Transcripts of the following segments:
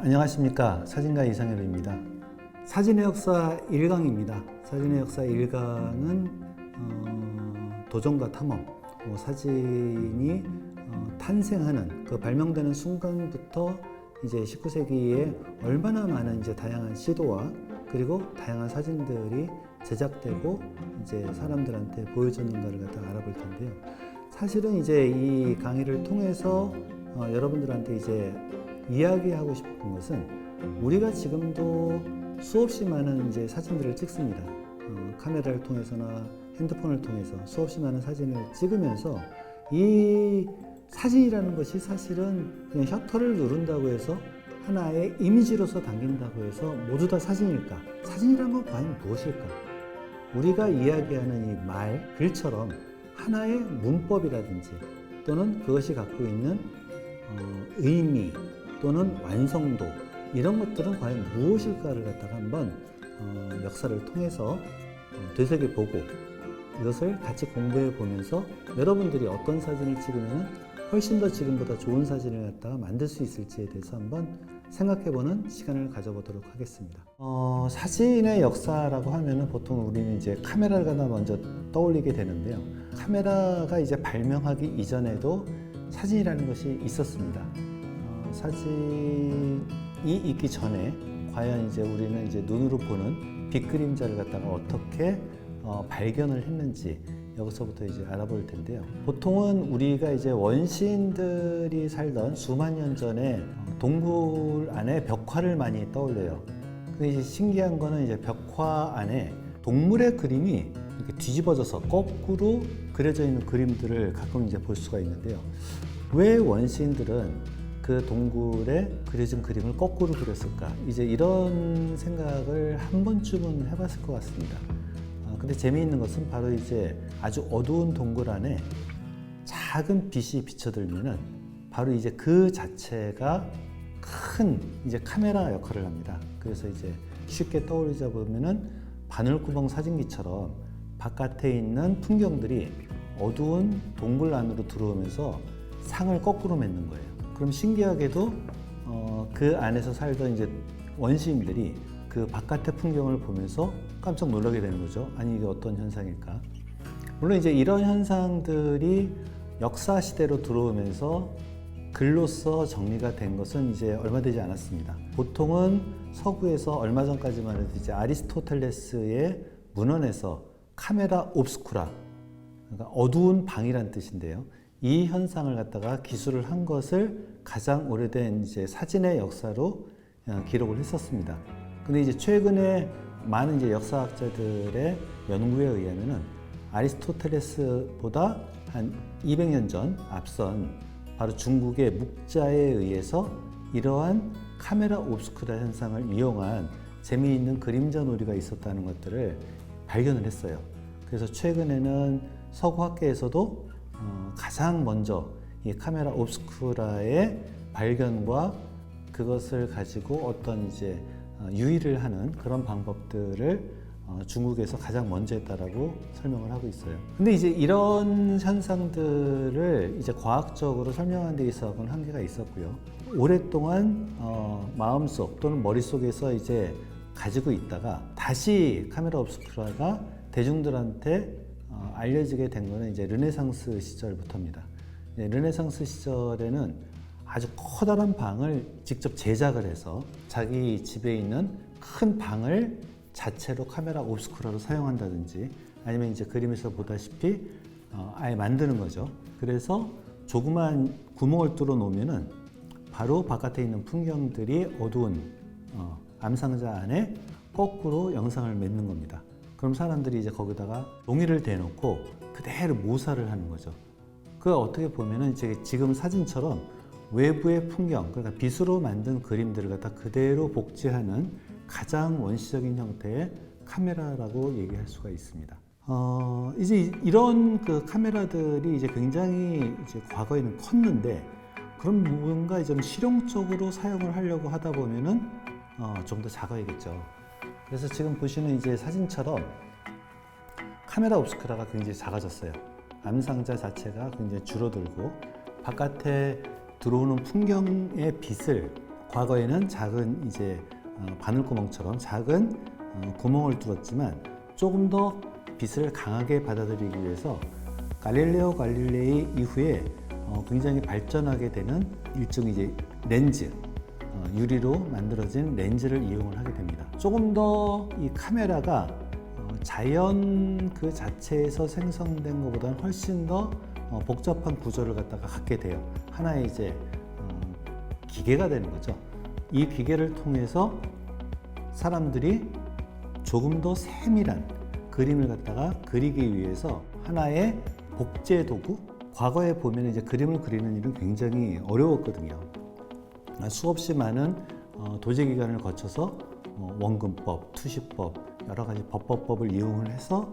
안녕하십니까. 사진가 이상엽입니다. 사진의 역사 1강입니다. 사진의 역사 1강은 도전과 탐험, 사진이 탄생하는 그 발명되는 순간부터 이제 19세기에 얼마나 많은 이제 다양한 시도와 그리고 다양한 사진들이 제작되고 이제 사람들한테 보여졌는가를 갖다 알아볼 텐데요. 사실은 이제 이 강의를 통해서 여러분들한테 이제 이야기하고 싶은 것은 우리가 지금도 수없이 많은 이제 사진들을 찍습니다. 카메라를 통해서나 핸드폰을 통해서 수없이 많은 사진을 찍으면서 이 사진이라는 것이 사실은 그냥 셔터를 누른다고 해서 하나의 이미지로서 담긴다고 해서 모두 다 사진일까? 사진이란 건 과연 무엇일까? 우리가 이야기하는 이 말, 글처럼 하나의 문법이라든지 또는 그것이 갖고 있는 의미 또는 완성도 이런 것들은 과연 무엇일까를 갖다가 한번 역사를 통해서 되새겨보고 이것을 같이 공부해 보면서 여러분들이 어떤 사진을 찍으면 훨씬 더 지금보다 좋은 사진을 갖다가 만들 수 있을지에 대해서 한번 생각해보는 시간을 가져보도록 하겠습니다. 사진의 역사라고 하면은 보통 우리는 이제 카메라를 갖다 먼저 떠올리게 되는데요. 카메라가 이제 발명하기 이전에도 사진이라는 것이 있었습니다. 사진이 있기 전에 과연 이제 우리는 이제 눈으로 보는 빛 그림자를 갖다가 어떻게 발견을 했는지 여기서부터 이제 알아볼 텐데요. 보통은 우리가 이제 원시인들이 살던 수만 년 전에 동굴 안에 벽화를 많이 떠올려요. 근데 이제 신기한 거는 이제 벽화 안에 동물의 그림이 이렇게 뒤집어져서 거꾸로 그려져 있는 그림들을 가끔 이제 볼 수가 있는데요. 왜 원시인들은 그 동굴에 그려진 그림을 거꾸로 그렸을까? 이제 이런 생각을 한 번쯤은 해봤을 것 같습니다. 근데 재미있는 것은 바로 이제 아주 어두운 동굴 안에 작은 빛이 비쳐들면은 바로 이제 그 자체가 큰 이제 카메라 역할을 합니다. 그래서 이제 쉽게 떠올리자 보면은 바늘구멍 사진기처럼 바깥에 있는 풍경들이 어두운 동굴 안으로 들어오면서 상을 거꾸로 맺는 거예요. 그럼 신기하게도 그 안에서 살던 이제 원시인들이 그 바깥의 풍경을 보면서 깜짝 놀라게 되는 거죠. 아니 이게 어떤 현상일까? 물론 이제 이런 현상들이 역사 시대로 들어오면서 글로써 정리가 된 것은 이제 얼마 되지 않았습니다. 보통은 서구에서 얼마 전까지만 해도 이제 아리스토텔레스의 문헌에서 카메라 옵스쿠라, 그러니까 어두운 방이란 뜻인데요. 이 현상을 갖다가 기술을 한 것을 가장 오래된 이제 사진의 역사로 기록을 했었습니다. 근데 이제 최근에 많은 이제 역사학자들의 연구에 의하면은 아리스토텔레스보다 한 200년 전 앞선 바로 중국의 묵자에 의해서 이러한 카메라 옵스쿠라 현상을 이용한 재미있는 그림자 놀이가 있었다는 것들을 발견을 했어요. 그래서 최근에는 서구학계에서도 가장 먼저 이 카메라 옵스쿠라의 발견과 그것을 가지고 어떤 이제 유의를 하는 그런 방법들을 중국에서 가장 먼저 했다라고 설명을 하고 있어요. 근데 이제 이런 현상들을 이제 과학적으로 설명하는 데 있어서는 한계가 있었고요. 오랫동안 마음속 또는 머릿속에서 이제 가지고 있다가 다시 카메라 옵스쿠라가 대중들한테 알려지게 된 거는 이제 르네상스 시절부터입니다. 르네상스 시절에는 아주 커다란 방을 직접 제작을 해서 자기 집에 있는 큰 방을 자체로 카메라 옵스쿠라로 사용한다든지 아니면 이제 그림에서 보다시피 아예 만드는 거죠. 그래서 조그만 구멍을 뚫어 놓으면은 바로 바깥에 있는 풍경들이 어두운 암상자 안에 거꾸로 영상을 맺는 겁니다. 그럼 사람들이 이제 거기다가 종이를 대놓고 그대로 모사를 하는 거죠. 그 어떻게 보면은 이제 지금 사진처럼 외부의 풍경, 그러니까 빛으로 만든 그림들을 갖다 그대로 복제하는 가장 원시적인 형태의 카메라라고 얘기할 수가 있습니다. 이제 이런 그 카메라들이 이제 굉장히 이제 과거에는 컸는데 그럼 뭔가 좀 실용적으로 사용을 하려고 하다 보면은 좀 더 작아야겠죠. 그래서 지금 보시는 이제 사진처럼 카메라 옵스쿠라가 굉장히 작아졌어요. 암상자 자체가 굉장히 줄어들고 바깥에 들어오는 풍경의 빛을 과거에는 작은 이제 바늘구멍처럼 작은 구멍을 뚫었지만 조금 더 빛을 강하게 받아들이기 위해서 갈릴레오 갈릴레이 이후에 굉장히 발전하게 되는 일종의 이제 렌즈, 유리로 만들어진 렌즈를 이용을 하게 됩니다. 조금 더 이 카메라가 자연 그 자체에서 생성된 것보다는 훨씬 더 복잡한 구조를 갖게 돼요. 하나의 이제 기계가 되는 거죠. 이 기계를 통해서 사람들이 조금 더 세밀한 그림을 그리기 위해서 하나의 복제 도구. 과거에 보면 이제 그림을 그리는 일은 굉장히 어려웠거든요. 수없이 많은 도제 기관을 거쳐서 원근법, 투시법, 여러 가지 법을 이용을 해서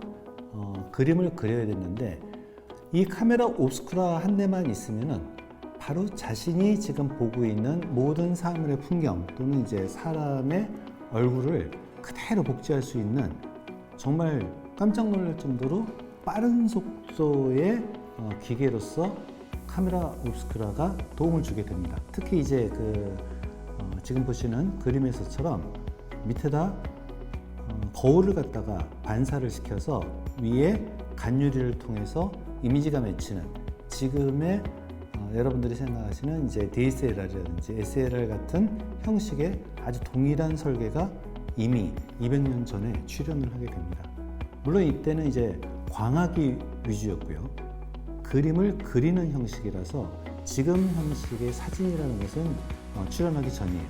그림을 그려야 됐는데, 이 카메라 옵스쿠라 한 대만 있으면은 바로 자신이 지금 보고 있는 모든 사물의 풍경 또는 이제 사람의 얼굴을 그대로 복제할 수 있는, 정말 깜짝 놀랄 정도로 빠른 속도의 기계로서 카메라 옵스쿠라가 도움을 주게 됩니다. 특히 이제 지금 보시는 그림에서처럼 밑에다 거울을 반사를 시켜서 위에 간유리를 통해서 이미지가 맺히는, 지금의 여러분들이 생각하시는 이제 DSLR이라든지 SLR 같은 형식의 아주 동일한 설계가 이미 200년 전에 출현을 하게 됩니다. 물론 이때는 이제 광학이 위주였고요. 그림을 그리는 형식이라서 지금 형식의 사진이라는 것은 출현하기 전이에요.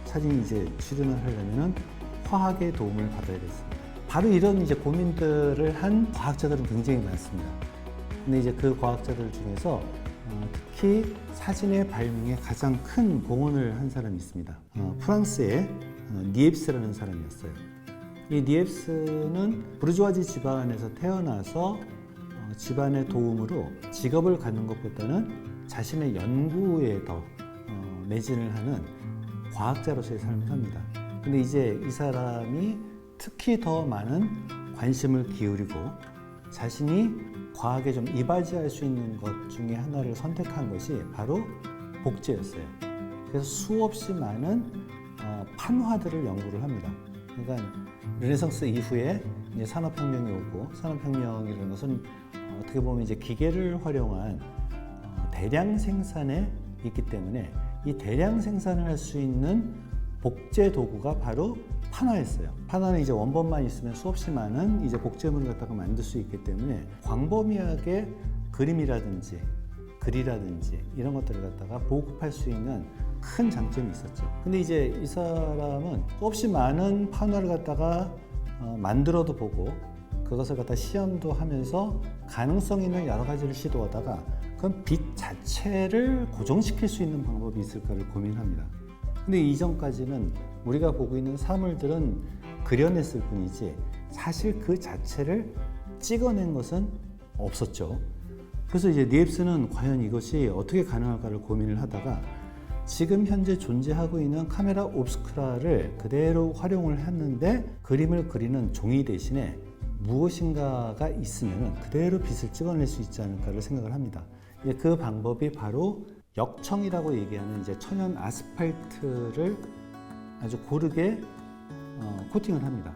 사진이 이제 출현을 하려면 화학의 도움을 받아야 됐습니다. 바로 이런 이제 고민들을 한 과학자들은 굉장히 많습니다. 근데 이제 그 과학자들 중에서 특히 사진의 발명에 가장 큰 공헌을 한 사람이 있습니다. 프랑스의 니엡스라는 사람이었어요. 이 니엡스는 부르주아지 집안에서 태어나서 집안의 도움으로 직업을 갖는 것보다는 자신의 연구에 더 매진을 하는 과학자로서의 삶을 삽니다. 근데 이제 이 사람이 특히 더 많은 관심을 기울이고 자신이 과학에 좀 이바지할 수 있는 것 중에 하나를 선택한 것이 바로 복제였어요. 그래서 수없이 많은 판화들을 연구를 합니다. 그러니까 르네상스 이후에 이제 산업혁명이 오고, 산업혁명이라는 것은 어떻게 보면 이제 기계를 활용한 대량 생산에 있기 때문에 이 대량 생산을 할 수 있는 복제 도구가 바로 판화였어요. 판화는 이제 원본만 있으면 수없이 많은 이제 복제물을 만들 수 있기 때문에 광범위하게 그림이라든지 글이라든지 이런 것들을 보급할 수 있는 큰 장점이 있었죠. 근데 이제 이 사람은 수없이 많은 판화를 만들어도 보고 그것을 시험도 하면서 가능성 있는 여러 가지를 시도하다가 그럼 빛 자체를 고정시킬 수 있는 방법이 있을까를 고민합니다. 근데 이전까지는 우리가 보고 있는 사물들은 그려냈을 뿐이지 사실 그 자체를 찍어낸 것은 없었죠. 그래서 이제 니엡스는 과연 이것이 어떻게 가능할까를 고민을 하다가 지금 현재 존재하고 있는 카메라 옵스쿠라를 그대로 활용을 했는데 그림을 그리는 종이 대신에 무엇인가가 있으면 그대로 빛을 찍어낼 수 있지 않을까를 생각을 합니다. 그 방법이 바로 역청이라고 얘기하는 이제 천연 아스팔트를 아주 고르게 코팅을 합니다.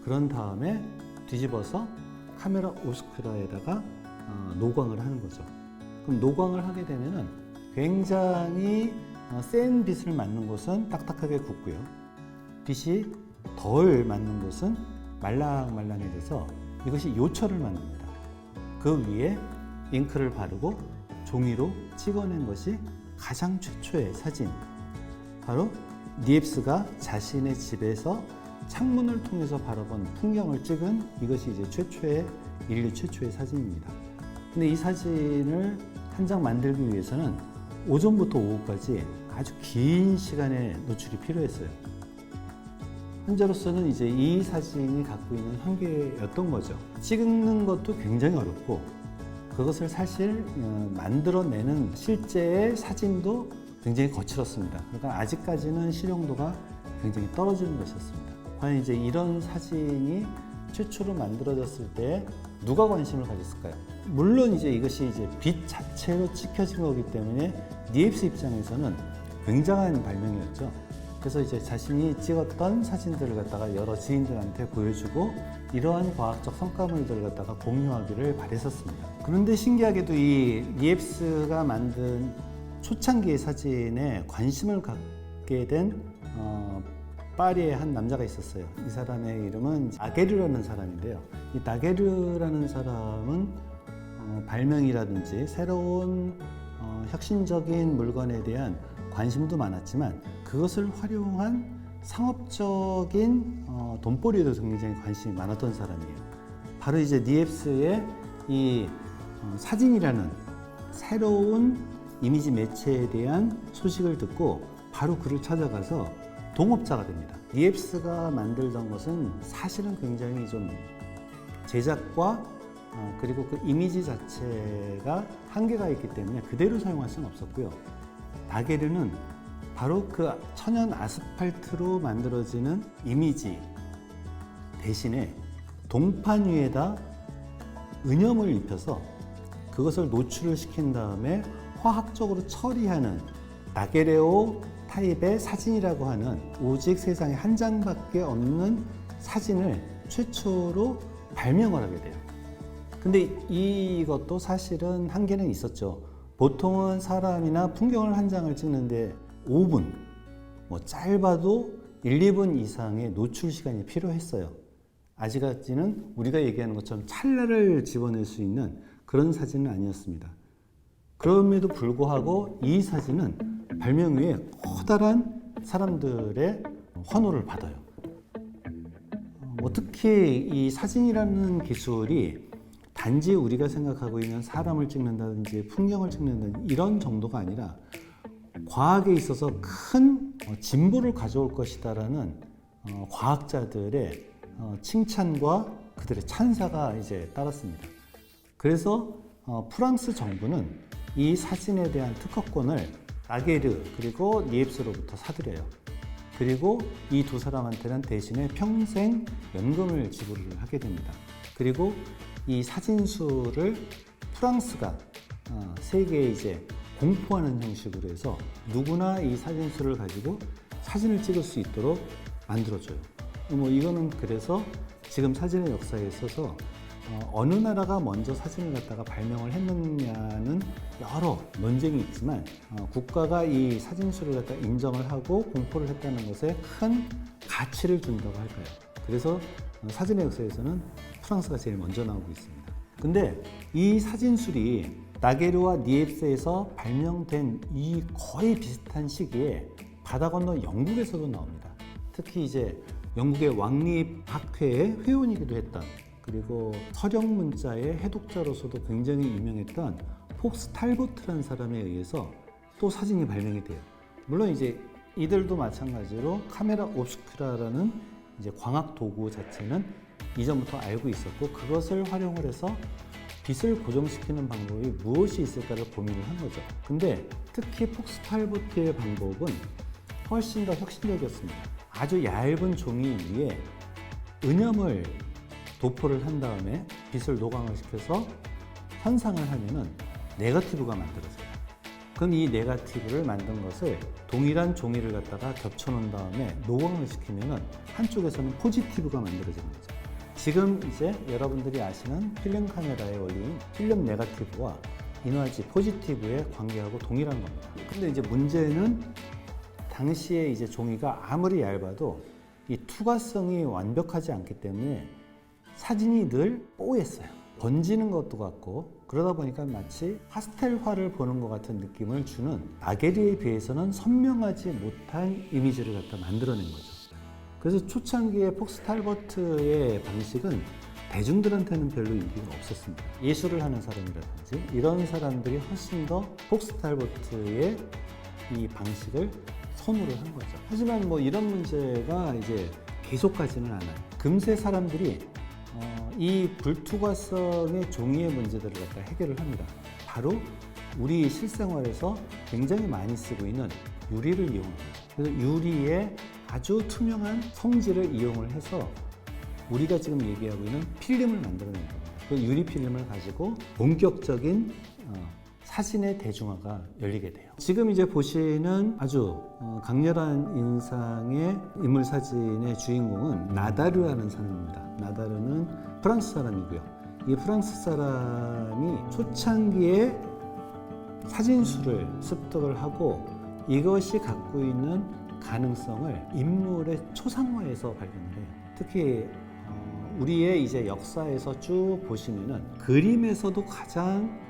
그런 다음에 뒤집어서 카메라 옵스쿠라에다가 노광을 하는 거죠. 그럼 노광을 하게 되면은 굉장히 센 빛을 맞는 곳은 딱딱하게 굳고요. 빛이 덜 맞는 곳은 말랑말랑해져서 이것이 요철을 만듭니다. 그 위에 잉크를 바르고 종이로 찍어낸 것이 가장 최초의 사진, 바로 니엡스가 자신의 집에서 창문을 통해서 바라본 풍경을 찍은 이것이 이제 인류 최초의 사진입니다. 근데 이 사진을 한 장 만들기 위해서는 오전부터 오후까지 아주 긴 시간의 노출이 필요했어요. 현재로서는 이제 이 사진이 갖고 있는 한계였던 거죠. 찍는 것도 굉장히 어렵고 그것을 사실 만들어내는 실제의 사진도 굉장히 거칠었습니다. 그러니까 아직까지는 실용도가 굉장히 떨어지는 것이었습니다. 과연 이제 이런 사진이 최초로 만들어졌을 때 누가 관심을 가졌을까요? 물론 이제 이것이 이제 빛 자체로 찍혀진 거기 때문에 니엡스 입장에서는 굉장한 발명이었죠. 그래서 이제 자신이 찍었던 사진들을 갖다가 여러 지인들한테 보여주고 이러한 과학적 성과물들을 갖다가 공유하기를 바랬었습니다. 그런데 신기하게도 이 니엡스가 만든 초창기의 사진에 관심을 갖게 된 파리에 한 남자가 있었어요. 이 사람의 이름은 나게르라는 사람인데요. 이 나게르라는 사람은 발명이라든지 새로운 혁신적인 물건에 대한 관심도 많았지만 그것을 활용한 상업적인 돈벌이에도 굉장히 관심이 많았던 사람이에요. 바로 이제 니엡스의 이 사진이라는 새로운 이미지 매체에 대한 소식을 듣고 바로 그를 찾아가서 동업자가 됩니다. 니엡스가 만들던 것은 사실은 굉장히 좀 제작과 그리고 그 이미지 자체가 한계가 있기 때문에 그대로 사용할 수는 없었고요. 나게르는 바로 그 천연 아스팔트로 만들어지는 이미지 대신에 동판 위에다 은염을 입혀서 그것을 노출을 시킨 다음에 화학적으로 처리하는 나게레오 타입의 사진이라고 하는 오직 세상에 한 장밖에 없는 사진을 최초로 발명을 하게 돼요. 근데 이것도 사실은 한계는 있었죠. 보통은 사람이나 풍경을 한 장을 찍는데 5분, 뭐 짧아도 1, 2분 이상의 노출 시간이 필요했어요. 아직까지는 우리가 얘기하는 것처럼 찰나를 집어낼 수 있는 그런 사진은 아니었습니다. 그럼에도 불구하고 이 사진은 발명 후에 커다란 사람들의 환호를 받아요. 특히 이 사진이라는 기술이 단지 우리가 생각하고 있는 사람을 찍는다든지 풍경을 찍는다든지 이런 정도가 아니라 과학에 있어서 큰 진보를 가져올 것이다라는 과학자들의 칭찬과 그들의 찬사가 이제 따랐습니다. 그래서 프랑스 정부는 이 사진에 대한 특허권을 나게르 그리고 니엡스로부터 사들여요. 그리고 이 두 사람한테는 대신에 평생 연금을 지불을 하게 됩니다. 그리고 이 사진수를 프랑스가 세계에 이제 공포하는 형식으로 해서 누구나 이 사진수를 가지고 사진을 찍을 수 있도록 만들어줘요. 이거는 그래서 지금 사진의 역사에 있어서 어느 나라가 먼저 사진을 갖다가 발명을 했느냐는 여러 논쟁이 있지만 국가가 이 사진수를 갖다 인정을 하고 공포를 했다는 것에 큰 가치를 준다고 할까요? 그래서 사진의 역사에서는 프랑스가 제일 먼저 나오고 있습니다. 근데 이 사진술이 나게르와 니엡스에서 발명된 이 거의 비슷한 시기에 바다 건너 영국에서도 나옵니다. 특히 이제 영국의 왕립학회의 회원이기도 했던 그리고 서령 문자의 해독자로서도 굉장히 유명했던 폭스 탈보트라는 사람에 의해서 또 사진이 발명이 돼요. 물론 이제 이들도 마찬가지로 카메라 옵스큐라라는 이제 광학 도구 자체는 이전부터 알고 있었고 그것을 활용을 해서 빛을 고정시키는 방법이 무엇이 있을까를 고민을 한 거죠. 근데 특히 폭스 탈보트의 방법은 훨씬 더 혁신적이었습니다. 아주 얇은 종이 위에 은염을 도포를 한 다음에 빛을 노광을 시켜서 현상을 하면은 네거티브가 만들어져요. 그럼 이 네거티브를 만든 것을 동일한 종이를 갖다가 겹쳐 놓은 다음에 노광을 시키면은 한쪽에서는 포지티브가 만들어지는 거죠. 지금 이제 여러분들이 아시는 필름 카메라의 원리인 필름 네거티브와 이너지 포지티브의 관계하고 동일한 겁니다. 근데 이제 문제는 당시에 이제 종이가 아무리 얇아도 이 투과성이 완벽하지 않기 때문에 사진이 늘 뽀했어요. 번지는 것도 같고 그러다 보니까 마치 파스텔화를 보는 것 같은 느낌을 주는 나게르에 비해서는 선명하지 못한 이미지를 갖다 만들어낸 거죠. 그래서 초창기에 폭스 탈버트의 방식은 대중들한테는 별로 인기가 없었습니다. 예술을 하는 사람이라든지 이런 사람들이 훨씬 더 폭스 탈버트의 이 방식을 선호를 한 거죠. 하지만 뭐 이런 문제가 이제 계속 가지는 않아요. 금세 사람들이 이 불투과성의 종이의 문제들을 갖다 해결을 합니다. 바로 우리 실생활에서 굉장히 많이 쓰고 있는 유리를 이용합니다. 그래서 유리의 아주 투명한 성질을 이용을 해서 우리가 지금 얘기하고 있는 필름을 만들어낸 겁니다. 그 유리 필름을 가지고 본격적인 사진의 대중화가 열리게 돼요. 지금 이제 보시는 아주 강렬한 인상의 인물 사진의 주인공은 나다르라는 사람입니다. 나다르는 프랑스 사람이고요. 이 프랑스 사람이 초창기에 사진술을 습득을 하고 이것이 갖고 있는 가능성을 인물의 초상화에서 발견을 해요. 특히 우리의 이제 역사에서 쭉 보시면은 그림에서도 가장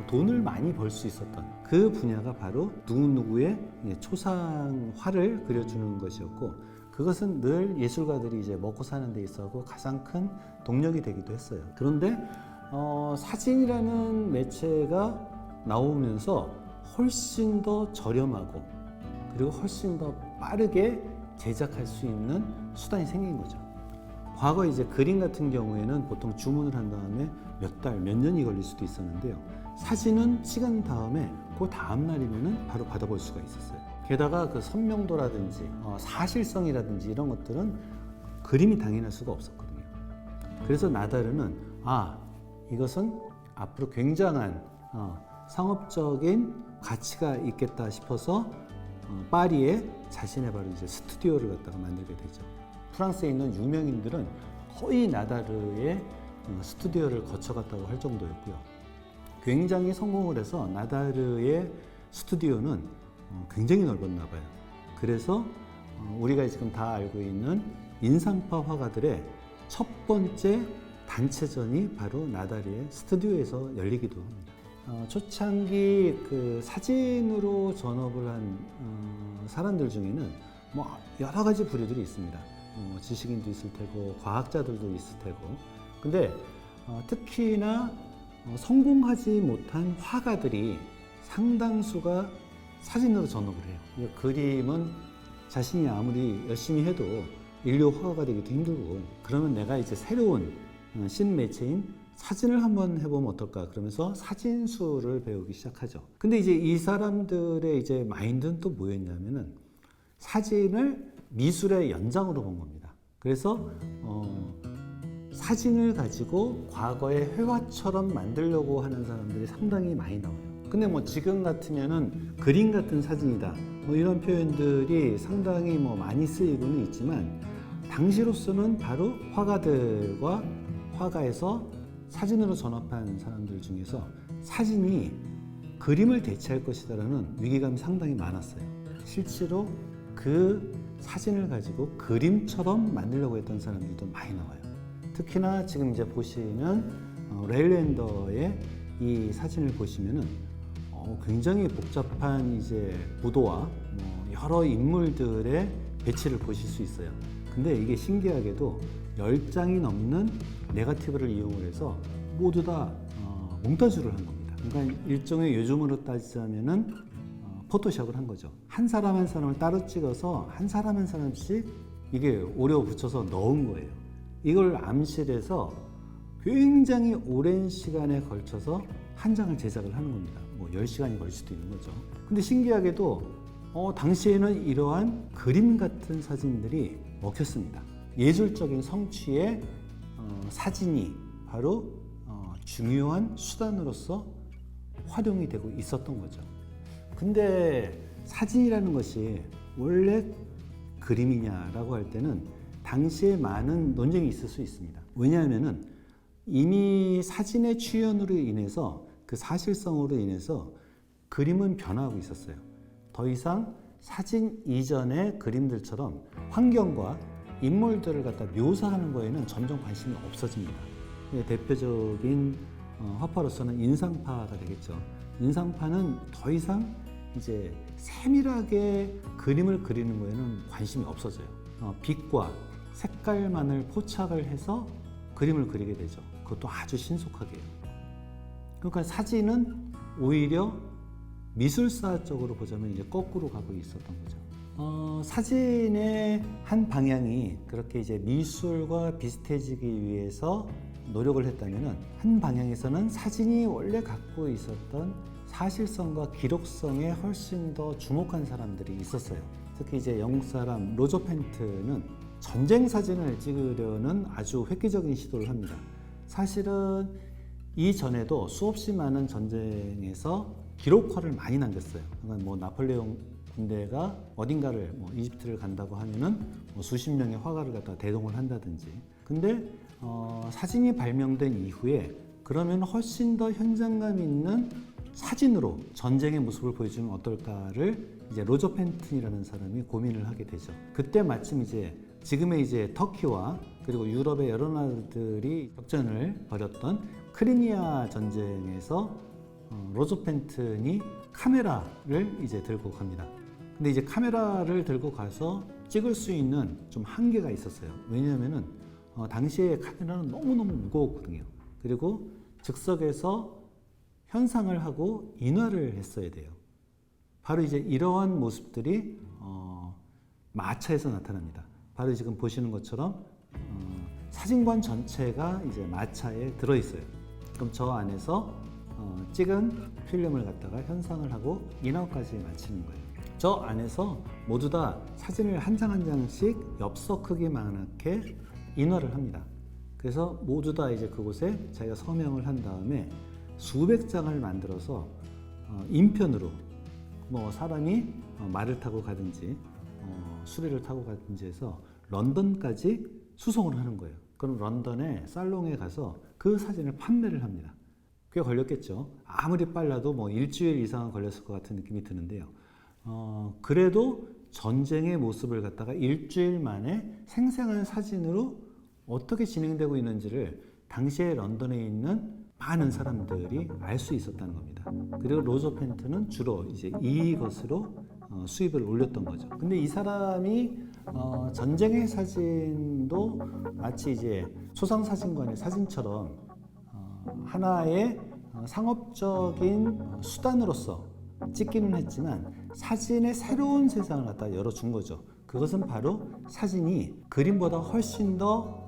돈을 많이 벌 수 있었던 그 분야가 바로 누구누구의 초상화를 그려주는 것이었고, 그것은 늘 예술가들이 이제 먹고 사는 데 있어서 가장 큰 동력이 되기도 했어요. 그런데 사진이라는 매체가 나오면서 훨씬 더 저렴하고 그리고 훨씬 더 빠르게 제작할 수 있는 수단이 생긴 거죠. 과거 이제 그림 같은 경우에는 보통 주문을 한 다음에 몇 달, 몇 년이 걸릴 수도 있었는데요. 사진은 시간 다음에 그 다음 날이면은 바로 받아볼 수가 있었어요. 게다가 그 선명도라든지 사실성이라든지 이런 것들은 그림이 당연할 수가 없었거든요. 그래서 나다르는 이것은 앞으로 굉장한 상업적인 가치가 있겠다 싶어서 파리에 자신의 바로 이제 스튜디오를 갖다가 만들게 되죠. 프랑스에 있는 유명인들은 거의 나다르의 스튜디오를 거쳐갔다고 할 정도였고요. 굉장히 성공을 해서 나다르의 스튜디오는 굉장히 넓었나 봐요. 그래서 우리가 지금 다 알고 있는 인상파 화가들의 첫 번째 단체전이 바로 나다르의 스튜디오에서 열리기도 합니다. 초창기 그 사진으로 전업을 한 사람들 중에는 뭐 여러 가지 부류들이 있습니다. 지식인도 있을 테고 과학자들도 있을 테고. 근데 특히나 성공하지 못한 화가들이 상당수가 사진으로 전업을 해요. 그림은 자신이 아무리 열심히 해도 인류 화가가 되기도 힘들고, 그러면 내가 이제 새로운 신매체인 사진을 한번 해보면 어떨까 그러면서 사진술을 배우기 시작하죠. 근데 이제 이 사람들의 이제 마인드는 또 뭐였냐면은 사진을 미술의 연장으로 본 겁니다. 그래서 사진을 가지고 과거의 회화처럼 만들려고 하는 사람들이 상당히 많이 나와요. 근데 뭐 지금 같으면은 그림 같은 사진이다 뭐 이런 표현들이 상당히 뭐 많이 쓰이고는 있지만, 당시로서는 바로 화가들과 화가에서 사진으로 전업한 사람들 중에서 사진이 그림을 대체할 것이다라는 위기감이 상당히 많았어요. 실제로 그 사진을 가지고 그림처럼 만들려고 했던 사람들도 많이 나와요. 특히나 지금 이제 보시는 레일랜더의 이 사진을 보시면은 굉장히 복잡한 이제 구도와 여러 인물들의 배치를 보실 수 있어요. 근데 이게 신기하게도 10장이 넘는 네거티브를 이용을 해서 모두 다 몽타주를 한 겁니다. 그러니까 일종의 요즘으로 따지자면은 포토샵을 한 거죠. 한 사람 한 사람을 따로 찍어서 한 사람 한 사람씩 이게 오려 붙여서 넣은 거예요. 이걸 암실에서 굉장히 오랜 시간에 걸쳐서 한 장을 제작을 하는 겁니다. 뭐 10시간이 걸릴 수도 있는 거죠. 근데 신기하게도 당시에는 이러한 그림 같은 사진들이 먹혔습니다. 예술적인 성취에 사진이 바로 중요한 수단으로서 활용이 되고 있었던 거죠. 근데 사진이라는 것이 원래 그림이냐라고 할 때는 당시에 많은 논쟁이 있을 수 있습니다. 왜냐하면은 이미 사진의 출현으로 인해서 그 사실성으로 인해서 그림은 변화하고 있었어요. 더 이상 사진 이전의 그림들처럼 환경과 인물들을 갖다 묘사하는 거에는 점점 관심이 없어집니다. 대표적인 화파로서는 인상파가 되겠죠. 인상파는 더 이상 이제 세밀하게 그림을 그리는 거에는 관심이 없어져요. 빛과 색깔만을 포착을 해서 그림을 그리게 되죠. 그것도 아주 신속하게요. 그러니까 사진은 오히려 미술사 쪽으로 보자면 이제 거꾸로 가고 있었던 거죠. 사진의 한 방향이 그렇게 이제 미술과 비슷해지기 위해서 노력을 했다면은 한 방향에서는 사진이 원래 갖고 있었던 사실성과 기록성에 훨씬 더 주목한 사람들이 있었어요. 특히 이제 영국 사람 로저 펜트는 전쟁 사진을 찍으려는 아주 획기적인 시도를 합니다. 사실은 이전에도 수없이 많은 전쟁에서 기록화를 많이 남겼어요. 그러니까 뭐 나폴레옹 군대가 어딘가를 뭐 이집트를 간다고 하면은 뭐 수십 명의 화가를 갖다 대동을 한다든지. 근데 사진이 발명된 이후에 그러면 훨씬 더 현장감 있는 사진으로 전쟁의 모습을 보여주면 어떨까를 이제 로저 펜튼이라는 사람이 고민을 하게 되죠. 그때 마침 이제 지금의 이제 터키와 그리고 유럽의 여러 나라들이 격전을 벌였던 크리미아 전쟁에서 로저 펜튼이 카메라를 이제 들고 갑니다. 근데 이제 카메라를 들고 가서 찍을 수 있는 좀 한계가 있었어요. 왜냐하면은 당시에 카메라는 너무너무 무거웠거든요. 그리고 즉석에서 현상을 하고 인화를 했어야 돼요. 바로 이제 이러한 모습들이 마차에서 나타납니다. 바로 지금 보시는 것처럼 사진관 전체가 이제 마차에 들어 있어요. 그럼 저 안에서 찍은 필름을 갖다가 현상을 하고 인화까지 마치는 거예요. 저 안에서 모두 다 사진을 한 장 한 장씩 엽서 크기만하게 인화를 합니다. 그래서 모두 다 이제 그곳에 자기가 서명을 한 다음에 수백 장을 만들어서 인편으로 뭐 사람이 말을 타고 가든지 수레를 타고 가든지 해서 런던까지 수송을 하는 거예요. 그럼 런던의 살롱에 가서 그 사진을 판매를 합니다. 꽤 걸렸겠죠. 아무리 빨라도 뭐 일주일 이상은 걸렸을 것 같은 느낌이 드는데요. 그래도 전쟁의 모습을 갖다가 일주일 만에 생생한 사진으로 어떻게 진행되고 있는지를 당시에 런던에 있는 많은 사람들이 알 수 있었다는 겁니다. 그리고 로저 펜튼은 주로 이제 이것으로 수입을 올렸던 거죠. 근데 이 사람이 전쟁의 사진도 마치 이제 소상사진관의 사진처럼 하나의 상업적인 수단으로서 찍기는 했지만 사진의 새로운 세상을 갖다 열어준 거죠. 그것은 바로 사진이 그림보다 훨씬 더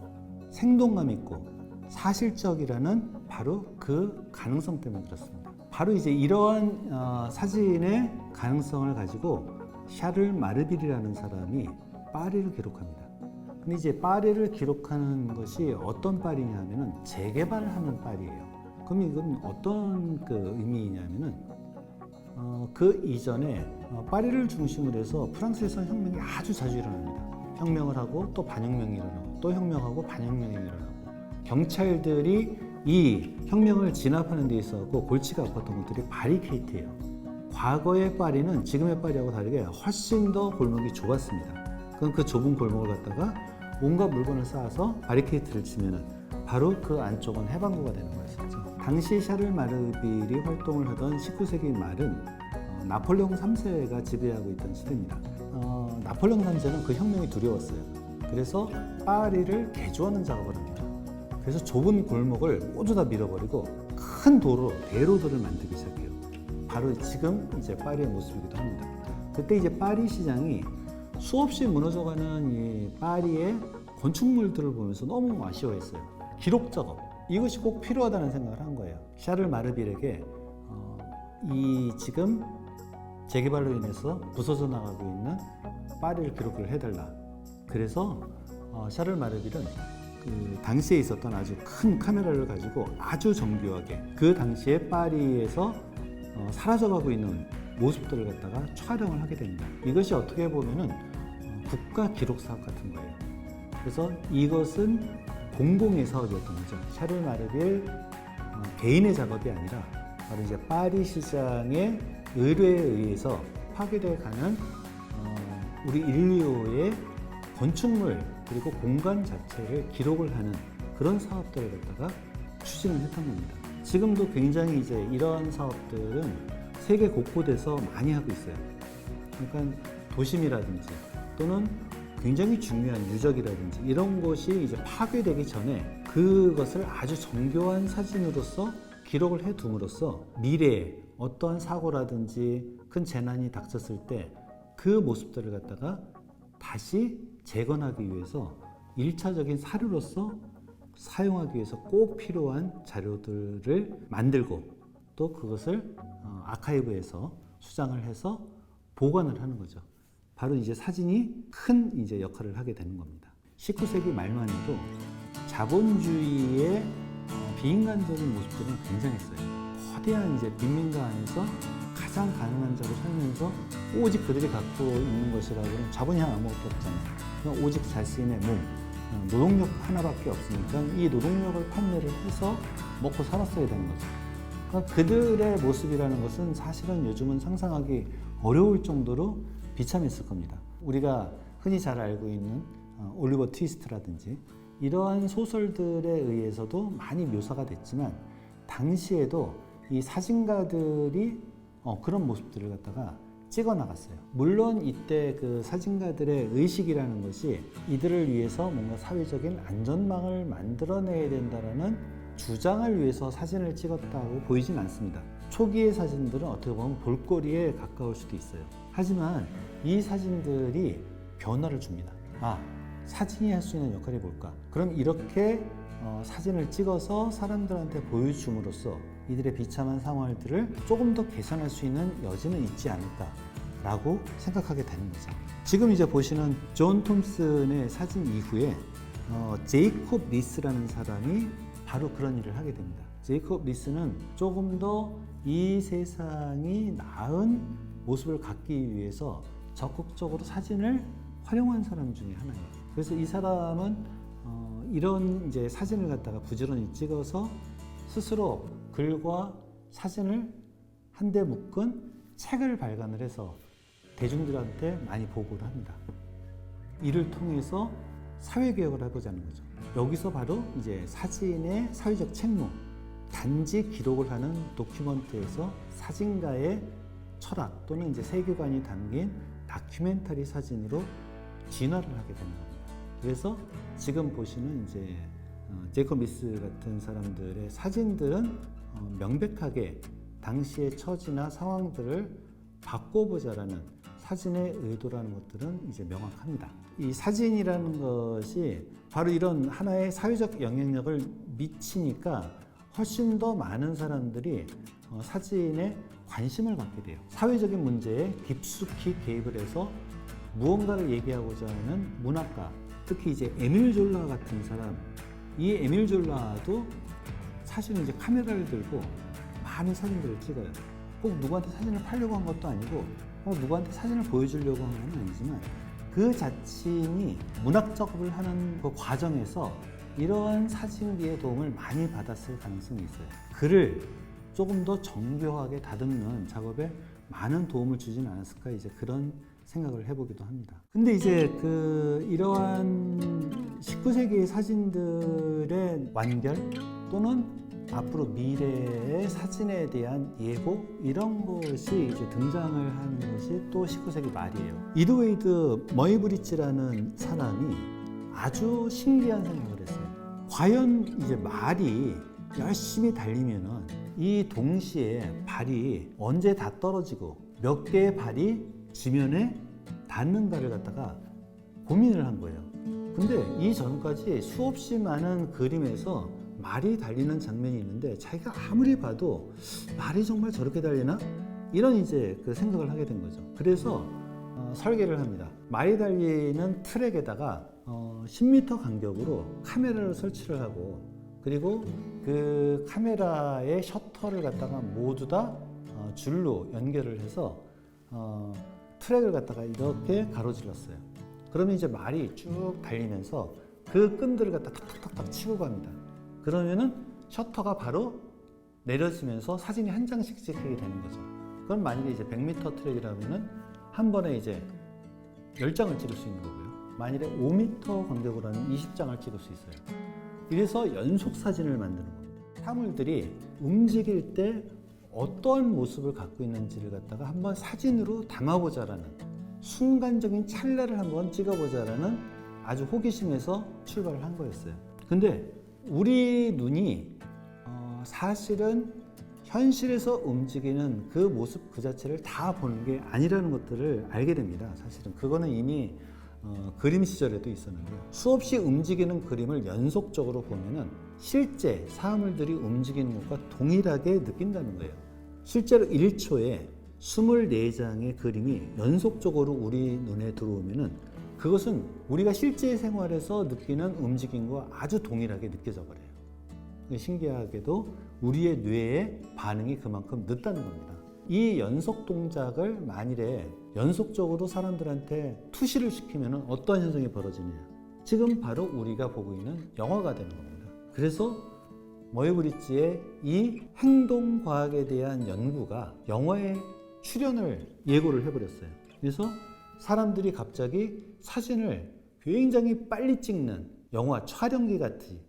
생동감 있고 사실적이라는 바로 그 가능성 때문에 그렇습니다. 바로 이제 이러한 사진의 가능성을 가지고 샤를 마르빌이라는 사람이 파리를 기록합니다. 근데 이제 파리를 기록하는 것이 어떤 파리냐 하면은 재개발하는 파리예요. 그럼 이건 어떤 그 의미냐면은 그 이전에 파리를 중심으로 해서 프랑스에서 혁명이 아주 자주 일어납니다. 혁명을 하고 또 반혁명이 일어나고 또 혁명하고 반혁명이 일어나고 경찰들이 이 혁명을 진압하는 데 있어서 골치가 아팠던 것들이 바리케이트예요. 과거의 파리는 지금의 파리하고 다르게 훨씬 더 골목이 좁았습니다. 그럼 그 좁은 골목을 갖다가 온갖 물건을 쌓아서 바리케이트를 치면은 바로 그 안쪽은 해방구가 되는 거였었죠. 당시 샤를 마르빌이 활동을 하던 19세기 말은 나폴레옹 3세가 지배하고 있던 시대입니다. 나폴레옹 3세는 그 혁명이 두려웠어요. 그래서 파리를 개조하는 작업을 합니다. 그래서 좁은 골목을 모두 다 밀어버리고 큰 도로, 대로들을 만들기 시작해요. 바로 지금 이제 파리의 모습이기도 합니다. 그때 이제 파리 시장이 수없이 무너져가는 이 파리의 건축물들을 보면서 너무 아쉬워했어요. 기록 작업, 이것이 꼭 필요하다는 생각을 한 거예요. 샤를 마르빌에게 이 지금 재개발로 인해서 부서져 나가고 있는 파리를 기록을 해달라. 그래서 샤를 마르빌은 그 당시에 있었던 아주 큰 카메라를 가지고 아주 정교하게 그 당시에 파리에서 사라져가고 있는 모습들을 갖다가 촬영을 하게 됩니다. 이것이 어떻게 보면은 국가 기록 사업 같은 거예요. 그래서 이것은 공공의 사업이었던 거죠. 샤를 마르빌 개인의 작업이 아니라 바로 이제 파리 시장의 의뢰에 의해서 파괴돼 가는 우리 인류의 건축물 그리고 공간 자체를 기록을 하는 그런 사업들을 갖다가 추진을 했던 겁니다. 지금도 굉장히 이제 이러한 사업들은 세계 곳곳에서 많이 하고 있어요. 그러니까 도심이라든지 또는 굉장히 중요한 유적이라든지 이런 곳이 이제 파괴되기 전에 그것을 아주 정교한 사진으로서 기록을 해 둠으로써 미래에 어떠한 사고라든지 큰 재난이 닥쳤을 때 그 모습들을 갖다가 다시 재건하기 위해서 1차적인 사료로서 사용하기 위해서 꼭 필요한 자료들을 만들고 또 그것을 아카이브에서 수장을 해서 보관을 하는 거죠. 바로 이제 사진이 큰 이제 역할을 하게 되는 겁니다. 19세기 말만 해도 자본주의의 비인간적인 모습들은 굉장했어요. 거대한 이제 빈민가 안에서 가장 가난한 자로 살면서 오직 그들이 갖고 있는 것이라고는 자본이 아무것도 없잖아요. 그냥 오직 자신의 몸, 노동력 하나밖에 없으니까 이 노동력을 판매를 해서 먹고 살았어야 되는 거죠. 그러니까 그들의 모습이라는 것은 사실은 요즘은 상상하기 어려울 정도로 비참했을 겁니다. 우리가 흔히 잘 알고 있는 올리버 트위스트라든지 이러한 소설들에 의해서도 많이 묘사가 됐지만 당시에도 이 사진가들이 그런 모습들을 갖다가 찍어 나갔어요. 물론 이때 그 사진가들의 의식이라는 것이 이들을 위해서 뭔가 사회적인 안전망을 만들어내야 된다라는 주장을 위해서 사진을 찍었다고 보이진 않습니다. 초기의 사진들은 어떻게 보면 볼거리에 가까울 수도 있어요. 하지만 이 사진들이 변화를 줍니다. 사진이 할 수 있는 역할이 뭘까? 그럼 이렇게 사진을 찍어서 사람들한테 보여줌으로써 이들의 비참한 상황들을 조금 더 개선할 수 있는 여지는 있지 않을까라고 생각하게 되는 거죠. 지금 이제 보시는 존 톰슨의 사진 이후에 제이콥 리스라는 사람이 바로 그런 일을 하게 됩니다. 제이콥 리스는 조금 더 이 세상이 나은 모습을 갖기 위해서 적극적으로 사진을 활용한 사람 중에 하나예요. 그래서 이 사람은 이런 이제 사진을 갖다가 부지런히 찍어서 스스로 글과 사진을 한데 묶은 책을 발간을 해서 대중들한테 많이 보고를 합니다. 이를 통해서 사회개혁을 해보자는 거죠. 여기서 바로 이제 사진의 사회적 책무, 단지 기록을 하는 도큐먼트에서 사진가의 철학 또는 이제 세계관이 담긴 다큐멘터리 사진으로 진화를 하게 되는 겁니다. 그래서 지금 보시는 이제 제이콥 리스 같은 사람들의 사진들은 명백하게 당시의 처지나 상황들을 바꿔보자라는 사진의 의도라는 것들은 이제 명확합니다. 이 사진이라는 것이 바로 이런 하나의 사회적 영향력을 미치니까 훨씬 더 많은 사람들이 사진에 관심을 갖게 돼요. 사회적인 문제에 깊숙이 개입을 해서 무언가를 얘기하고자 하는 문학가, 특히 이제 에밀 졸라 같은 사람, 이 에밀 졸라도 사실은 이제 카메라를 들고 많은 사진들을 찍어요. 꼭 누구한테 사진을 팔려고 한 것도 아니고 누구한테 사진을 보여주려고 한 건 아니지만 그 자신이 문학 작업을 하는 그 과정에서 이러한 사진기의 도움을 많이 받았을 가능성이 있어요. 글을 조금 더 정교하게 다듬는 작업에 많은 도움을 주진 않았을까, 이제 그런 생각을 해보기도 합니다. 근데 이제 이러한 19세기의 사진들의 완결 또는 앞으로 미래의 사진에 대한 예고, 이런 것이 이제 등장을 한 것이 또 19세기 말이에요. 이드웨이드 머이브리치라는 사람이 아주 신기한 생각을 했어요. 과연 이제 말이 열심히 달리면은 이 동시에 발이 언제 다 떨어지고 몇 개의 발이 지면에 닿는가를 갖다가 고민을 한 거예요. 근데 이전까지 수없이 많은 그림에서 말이 달리는 장면이 있는데 자기가 아무리 봐도 말이 정말 저렇게 달리나? 이런 이제 그 생각을 하게 된 거죠. 그래서 설계를 합니다. 말이 달리는 트랙에다가 10m 간격으로 카메라를 설치를 하고, 그리고 그 카메라의 셔터를 갖다가 모두 다 줄로 연결을 해서 트랙을 갖다가 이렇게 가로질렀어요. 그러면 이제 말이 쭉 달리면서 그 끈들을 갖다 탁탁탁탁 치고 갑니다. 그러면은 셔터가 바로 내려지면서 사진이 한 장씩 찍히게 되는 거죠. 그럼 만약에 이제 100m 트랙이라면은 한 번에 이제 10장을 찍을 수 있는 거고요. 만일에 5m 간격으로 하면 20장을 찍을 수 있어요. 이래서 연속 사진을 만드는 겁니다. 사물들이 움직일 때 어떠한 모습을 갖고 있는지를 갖다가 한번 사진으로 담아보자라는, 순간적인 찰나를 한번 찍어보자라는 아주 호기심에서 출발을 한 거였어요. 근데 우리 눈이 사실은 현실에서 움직이는 그 모습 그 자체를 다 보는 게 아니라는 것들을 알게 됩니다. 사실은 그거는 이미 그림 시절에도 있었는데요. 수없이 움직이는 그림을 연속적으로 보면은 실제 사물들이 움직이는 것과 동일하게 느낀다는 거예요. 실제로 1초에 24장의 그림이 연속적으로 우리 눈에 들어오면은 그것은 우리가 실제 생활에서 느끼는 움직임과 아주 동일하게 느껴져 버려요. 신기하게도 우리의 뇌의 반응이 그만큼 늦다는 겁니다. 이 연속 동작을 만일에 연속적으로 사람들한테 투시를 시키면 어떤 현상이 벌어지냐. 지금 바로 우리가 보고 있는 영화가 되는 겁니다. 그래서 머이브리지의 이 행동과학에 대한 연구가 영화에 출연을 예고를 해버렸어요. 그래서 사람들이 갑자기 사진을 굉장히 빨리 찍는 영화 촬영기 같이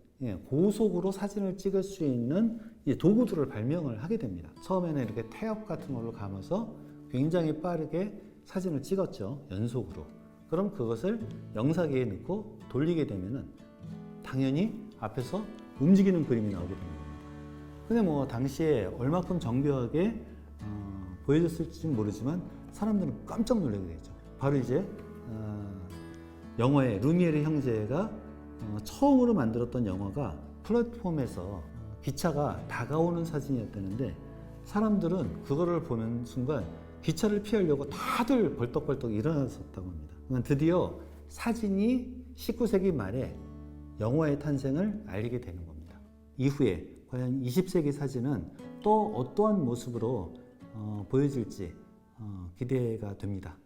고속으로 사진을 찍을 수 있는 이 도구들을 발명을 하게 됩니다. 처음에는 이렇게 태엽 같은 걸로 감아서 굉장히 빠르게 사진을 찍었죠. 연속으로. 그럼 그것을 영상기에 넣고 돌리게 되면은 당연히 앞에서 움직이는 그림이 나오게 되는 겁니다. 근데 뭐 당시에 얼마큼 정교하게 보여줬을지는 모르지만 사람들은 깜짝 놀라게 되죠. 바로 이제 영화의 루미에르 형제가 처음으로 만들었던 영화가 플랫폼에서 기차가 다가오는 사진이었다는데 사람들은 그거를 보는 순간 기차를 피하려고 다들 벌떡벌떡 일어났었다고 합니다. 드디어 사진이 19세기 말에 영화의 탄생을 알리게 되는 겁니다. 이후에 과연 20세기 사진은 또 어떠한 모습으로 보여질지 기대가 됩니다.